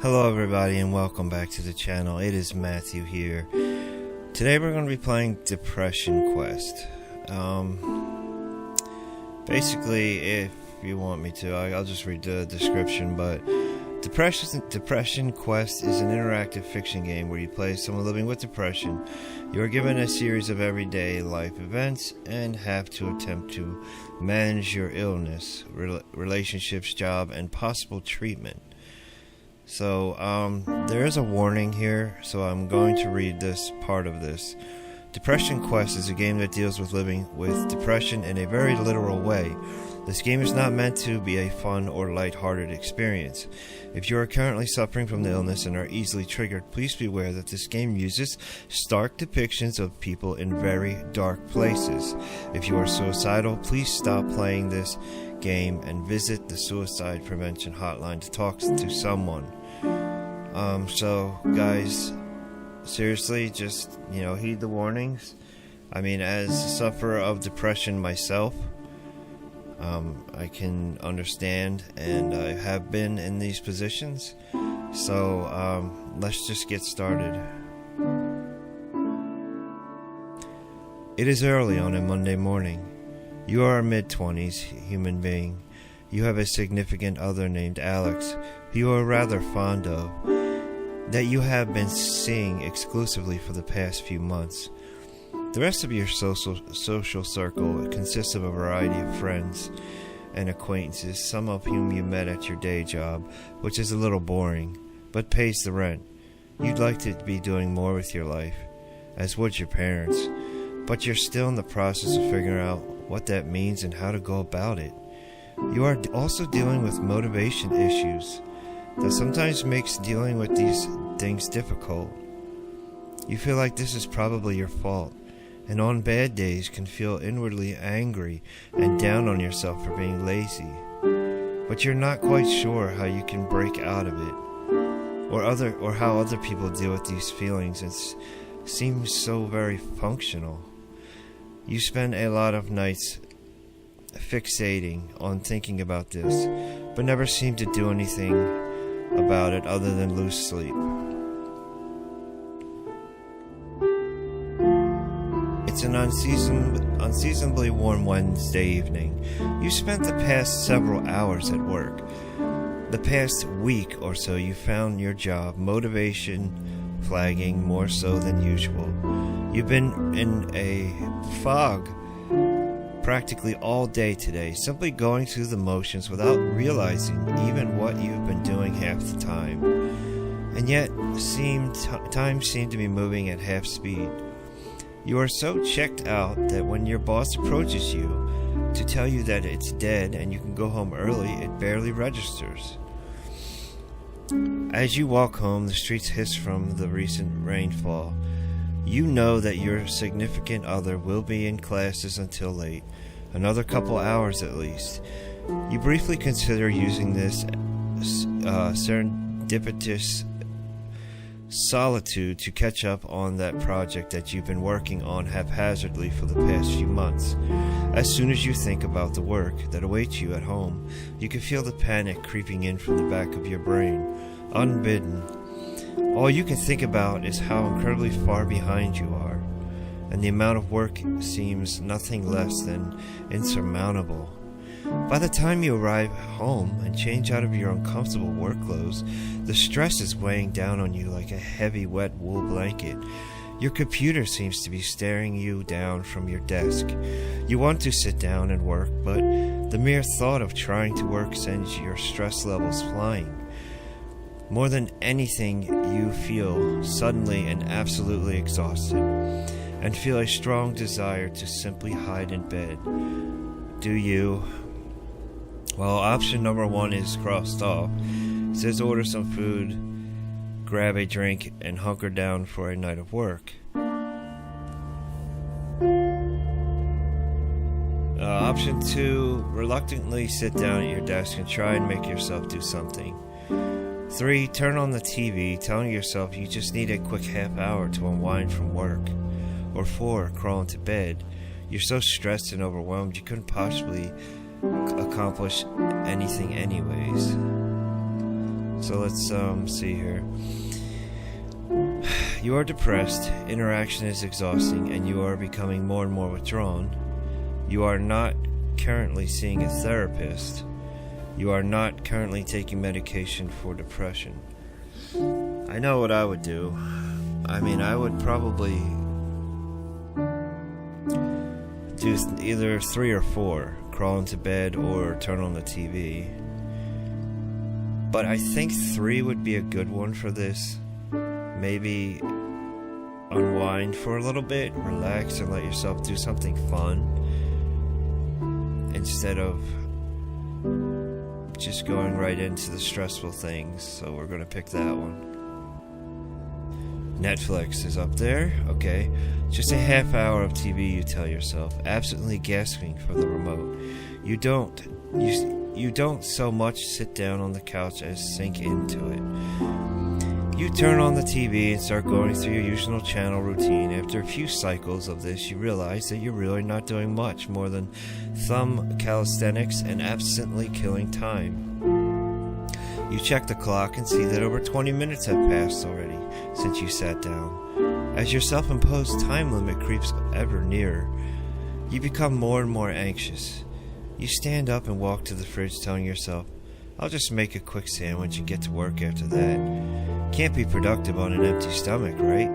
Hello everybody and welcome back to the channel. It is Matthew here. Today we're going to be playing Depression Quest. Basically, if you want me to, I'll just read the description, but Depression Quest is an interactive fiction game where you play someone living with depression. You are given a series of everyday life events and have to attempt to manage your illness, relationships, job, and possible treatment. So, there is a warning here, so I'm going to read this part of this. Depression Quest is a game that deals with living with depression in a very literal way. This game is not meant to be a fun or lighthearted experience. If you are currently suffering from the illness and are easily triggered, please be aware that this game uses stark depictions of people in very dark places. If you are suicidal, please stop playing this game and visit the suicide prevention hotline to talk to someone. So guys, seriously, just, heed the warnings. I mean, as a sufferer of depression myself, I can understand, and I have been in these positions. So, let's just get started. It is early on a Monday morning. You are a mid-20s human being. You have a significant other named Alex, who you are rather fond of, that you have been seeing exclusively for the past few months. The rest of your social circle consists of a variety of friends and acquaintances, some of whom you met at your day job, which is a little boring, but pays the rent. You'd like to be doing more with your life, as would your parents, but you're still in the process of figuring out what that means and how to go about it. You are also dealing with motivation issues that sometimes makes dealing with these things difficult. You feel like this is probably your fault, and on bad days can feel inwardly angry and down on yourself for being lazy. But you're not quite sure how you can break out of it, or how other people deal with these feelings. It seems so very functional. You spend a lot of nights fixating on thinking about this, but never seem to do anything about it other than lose sleep. It's an unseasonably warm Wednesday evening. You spent the past several hours at work. The past week or so you found your job motivation flagging more so than usual. You've been in a fog practically all day today, simply going through the motions without realizing even what you've been doing half the time. And yet, time seemed to be moving at half speed. You are so checked out that when your boss approaches you to tell you that it's dead and you can go home early, it barely registers. As you walk home, the streets hiss from the recent rainfall. You know that your significant other will be in classes until late, another couple hours at least. You briefly consider using this serendipitous solitude to catch up on that project that you've been working on haphazardly for the past few months. As soon as you think about the work that awaits you at home, you can feel the panic creeping in from the back of your brain, unbidden. All you can think about is how incredibly far behind you are, and the amount of work seems nothing less than insurmountable. By the time you arrive home and change out of your uncomfortable work clothes, the stress is weighing down on you like a heavy wet wool blanket. Your computer seems to be staring you down from your desk. You want to sit down and work, but the mere thought of trying to work sends your stress levels flying. More than anything, you feel suddenly and absolutely exhausted, and feel a strong desire to simply hide in bed. Do you? Well, option number 1 is crossed off. It says order some food, grab a drink, and hunker down for a night of work. Option 2, reluctantly sit down at your desk and try and make yourself do something. 3, turn on the TV, telling yourself you just need a quick half hour to unwind from work. Or 4, crawl into bed. You're so stressed and overwhelmed you couldn't possibly accomplish anything anyways. So let's see here. You are depressed, interaction is exhausting, and you are becoming more and more withdrawn. You are not currently seeing a therapist. You are not currently taking medication for depression. I know what I would do. I would probably do either 3 or 4, crawl into bed or turn on the TV. But I think 3 would be a good one for this. Maybe unwind for a little bit, relax, and let yourself do something fun instead of just going right into the stressful things. So we're going to pick that one. Netflix is up there. Okay, just a half hour of TV, you tell yourself, absolutely gasping for the remote. You don't so much sit down on the couch as sink into it. You turn on the TV and start going through your usual channel routine. After a few cycles of this, you realize that you're really not doing much more than thumb calisthenics and absently killing time. You check the clock and see that over 20 minutes have passed already since you sat down. As your self-imposed time limit creeps ever nearer, you become more and more anxious. You stand up and walk to the fridge, telling yourself, I'll just make a quick sandwich and get to work after that. Can't be productive on an empty stomach, right?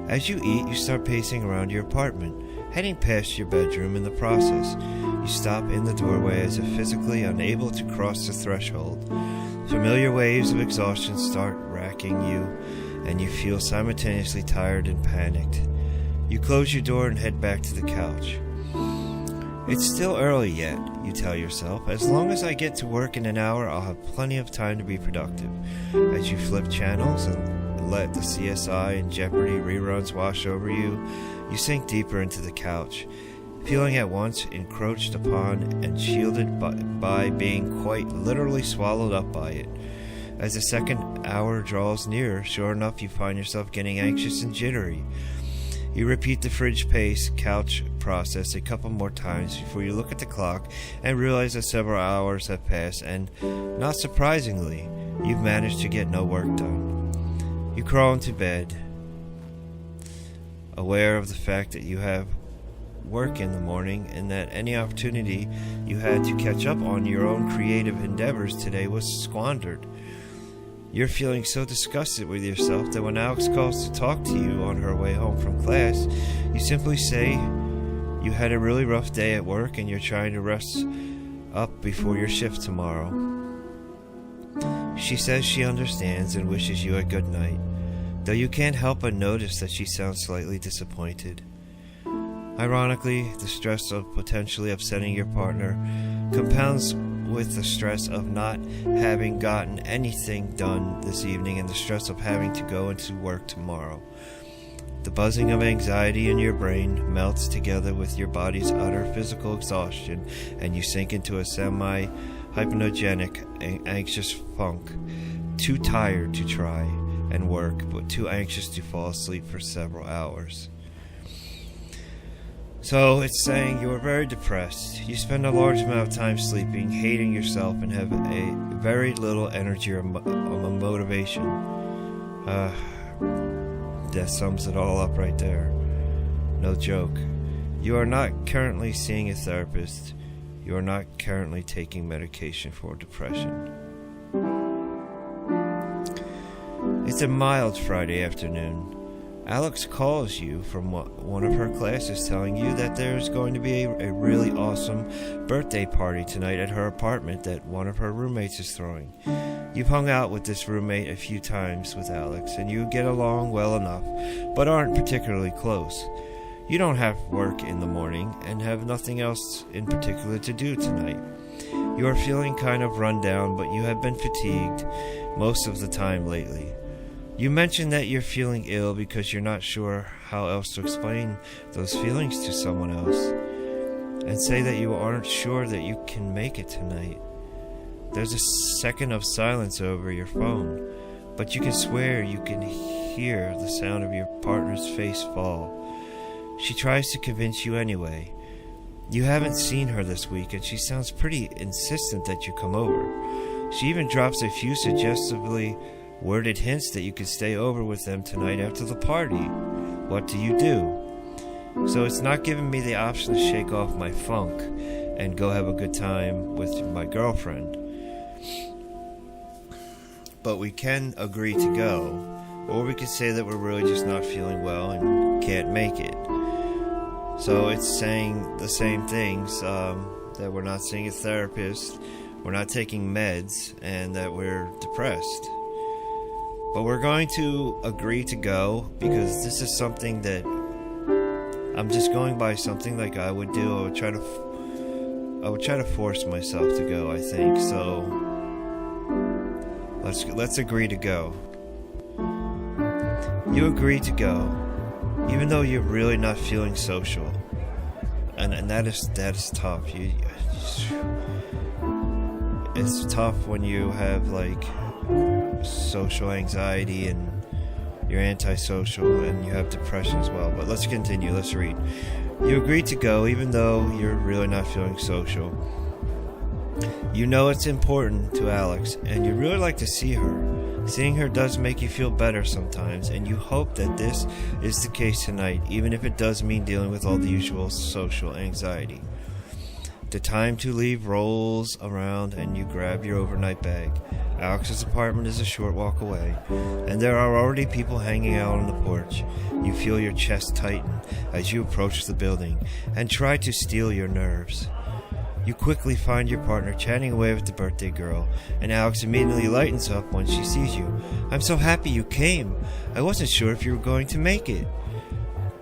As you eat, you start pacing around your apartment, heading past your bedroom in the process. You stop in the doorway as if physically unable to cross the threshold. Familiar waves of exhaustion start racking you, and you feel simultaneously tired and panicked. You close your door and head back to the couch. It's still early yet, you tell yourself. As long as I get to work in an hour, I'll have plenty of time to be productive. As you flip channels and let the CSI and Jeopardy reruns wash over you, you sink deeper into the couch, feeling at once encroached upon and shielded by being quite literally swallowed up by it. As the second hour draws nearer, sure enough, you find yourself getting anxious and jittery. You repeat the fridge pace couch process a couple more times before you look at the clock and realize that several hours have passed, and, not surprisingly, you've managed to get no work done. You crawl into bed, aware of the fact that you have work in the morning and that any opportunity you had to catch up on your own creative endeavors today was squandered. You're feeling so disgusted with yourself that when Alex calls to talk to you on her way home from class, you simply say you had a really rough day at work and you're trying to rest up before your shift tomorrow. She says she understands and wishes you a good night, though you can't help but notice that she sounds slightly disappointed. Ironically, the stress of potentially upsetting your partner compounds with the stress of not having gotten anything done this evening and the stress of having to go into work tomorrow. The buzzing of anxiety in your brain melts together with your body's utter physical exhaustion, and you sink into a semi-hypnogenic, anxious funk, too tired to try and work, but too anxious to fall asleep for several hours. So it's saying you are very depressed. You spend a large amount of time sleeping, hating yourself, and have a very little energy or motivation. That sums it all up right there. No joke. You are not currently seeing a therapist. You are not currently taking medication for depression. It's a mild Friday afternoon. Alex calls you from one of her classes telling you that there's going to be a really awesome birthday party tonight at her apartment that one of her roommates is throwing. You've hung out with this roommate a few times with Alex, and you get along well enough, but aren't particularly close. You don't have work in the morning and have nothing else in particular to do tonight. You are feeling kind of run down, but you have been fatigued most of the time lately. You mention that you're feeling ill because you're not sure how else to explain those feelings to someone else, and say that you aren't sure that you can make it tonight. There's a second of silence over your phone, but you can swear you can hear the sound of your partner's face fall. She tries to convince you anyway. You haven't seen her this week, and she sounds pretty insistent that you come over. She even drops a few suggestively worded hints that you could stay over with them tonight after the party. What do you do? So it's not giving me the option to shake off my funk and go have a good time with my girlfriend. But we can agree to go, or we could say that we're really just not feeling well and can't make it. So it's saying the same things, that we're not seeing a therapist, we're not taking meds, and that we're depressed. But we're going to agree to go because this is something that I'm just going by something like I would do. I would try to force myself to go, I think. So let's agree to go. You agree to go, even though you're really not feeling social, and that is tough. It's tough when you have like social anxiety and you're antisocial and you have depression as well. But let's continue. Let's read. You agreed to go even though you're really not feeling social. You know it's important to Alex and you really like to see her. Seeing her does make you feel better sometimes, and you hope that this is the case tonight, even if it does mean dealing with all the usual social anxiety. The time to leave rolls around and you grab your overnight bag. Alex's apartment is a short walk away, and there are already people hanging out on the porch. You feel your chest tighten as you approach the building and try to steel your nerves. You quickly find your partner chatting away with the birthday girl, and Alex immediately lightens up when she sees you. I'm so happy you came. I wasn't sure if you were going to make it.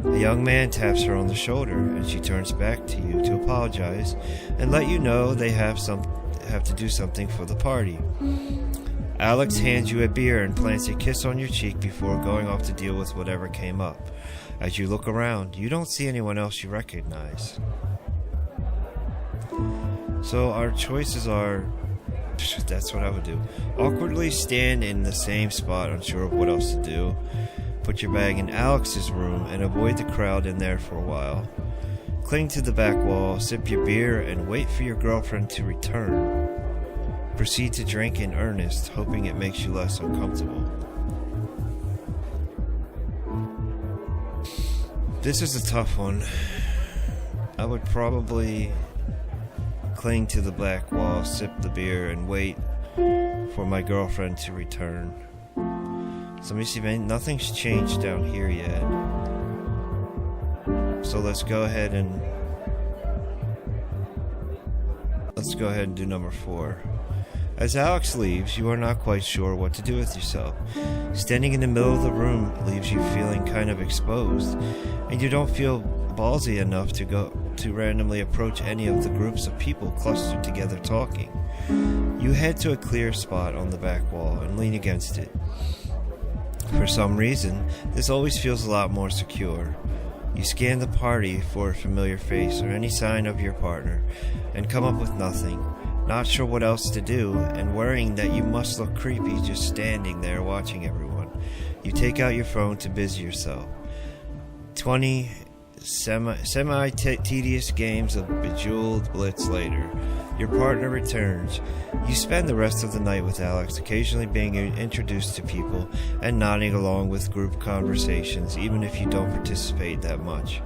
A young man taps her on the shoulder, and she turns back to you to apologize and let you know they have to do something for the party. Alex hands you a beer and plants a kiss on your cheek before going off to deal with whatever came up. As you look around, you don't see anyone else you recognize. So our choices are, that's what I would do. Awkwardly stand in the same spot, unsure of what else to do. Put your bag in Alex's room and avoid the crowd in there for a while. Cling to the back wall, sip your beer, and wait for your girlfriend to return. Proceed to drink in earnest, hoping it makes you less uncomfortable. This is a tough one. I would probably cling to the black wall, sip the beer, and wait for my girlfriend to return. So let me see, man, nothing's changed down here yet. So let's go ahead and do number 4. As Alex leaves, you are not quite sure what to do with yourself. Standing in the middle of the room leaves you feeling kind of exposed, and you don't feel ballsy enough to go to randomly approach any of the groups of people clustered together talking. You head to a clear spot on the back wall and lean against it. For some reason, this always feels a lot more secure. You scan the party for a familiar face or any sign of your partner, and come up with nothing, not sure what else to do, and worrying that you must look creepy just standing there watching everyone. You take out your phone to busy yourself. 20 semi-tedious games of Bejeweled Blitz later, your partner returns. You spend the rest of the night with Alex, occasionally being introduced to people and nodding along with group conversations, even if you don't participate that much.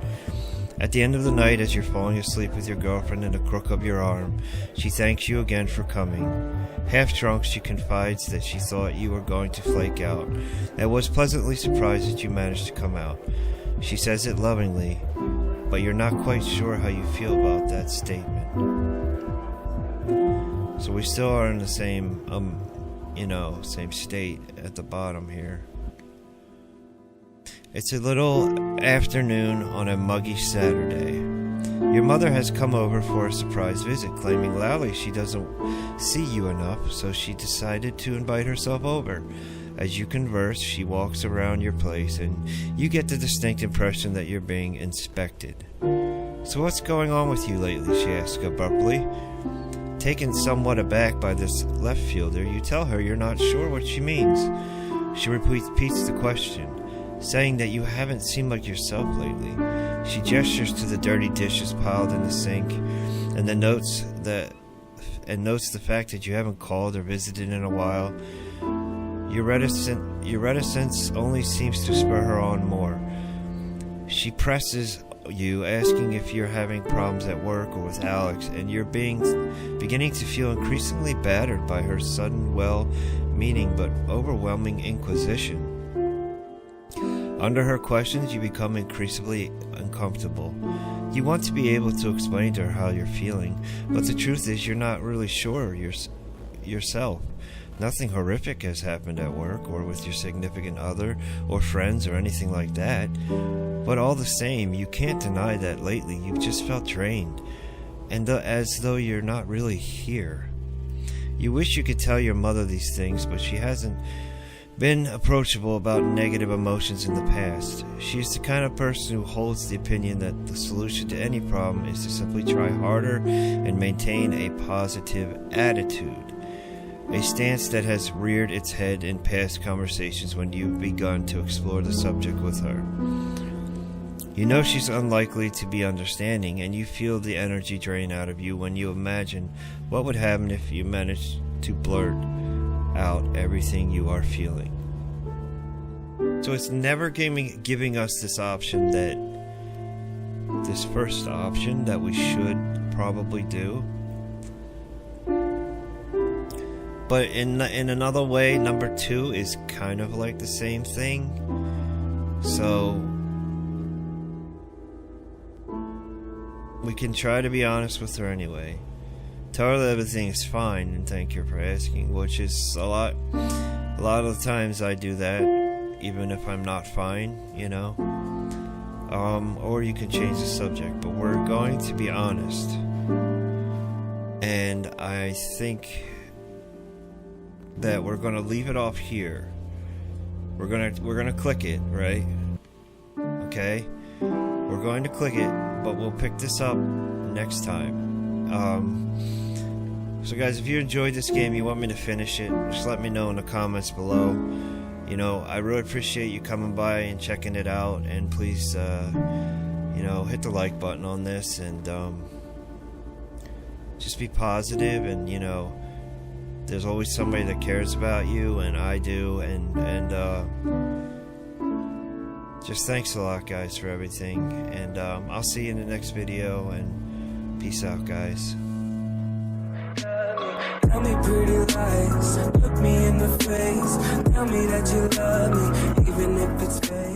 At the end of the night, as you're falling asleep with your girlfriend in the crook of your arm, she thanks you again for coming. Half drunk, she confides that she thought you were going to flake out, and was pleasantly surprised that you managed to come out. She says it lovingly, but you're not quite sure how you feel about that statement. So we still are in the same, same state at the bottom here. It's a little afternoon on a muggy Saturday. Your mother has come over for a surprise visit, claiming loudly she doesn't see you enough, so she decided to invite herself over. As you converse, she walks around your place, and you get the distinct impression that you're being inspected. So what's going on with you lately? She asks abruptly. Taken somewhat aback by this left fielder, you tell her you're not sure what she means. She repeats the question, saying that you haven't seemed like yourself lately. She gestures to the dirty dishes piled in the sink and the notes that and notes the fact that you haven't called or visited in a while. Your reticence only seems to spur her on more. She presses you, asking if you're having problems at work or with Alex, and you're beginning to feel increasingly battered by her sudden, well-meaning but overwhelming inquisition. Under her questions, you become increasingly uncomfortable. You want to be able to explain to her how you're feeling, but the truth is you're not really sure yourself. Nothing horrific has happened at work or with your significant other or friends or anything like that. But all the same, you can't deny that lately you've just felt drained, and as though you're not really here. You wish you could tell your mother these things, but she hasn't been approachable about negative emotions in the past. She's the kind of person who holds the opinion that the solution to any problem is to simply try harder and maintain a positive attitude. A stance that has reared its head in past conversations when you've begun to explore the subject with her. You know she's unlikely to be understanding, and you feel the energy drain out of you when you imagine what would happen if you managed to blurt out everything you are feeling. So it's never giving us this option, this first option that we should probably do. But in another way, number 2 is kind of like the same thing. So we can try to be honest with her anyway. Tell her that everything is fine and thank her for asking, which is a lot of the times I do that, even if I'm not fine, you know. Or you can change the subject, but we're going to be honest. And I think that we're going to leave it off here. We're going to click it, right? Okay? We're going to click it, but we'll pick this up next time. So guys, if you enjoyed this game, you want me to finish it, just let me know in the comments below. You know, I really appreciate you coming by and checking it out, and please, you know, hit the like button on this, and just be positive, and you know, there's always somebody that cares about you, and I do, and just thanks a lot, guys, for everything, and I'll see you in the next video, and peace out, guys. Tell me pretty lies, look me in the face, tell me that you love me, even if it's fake.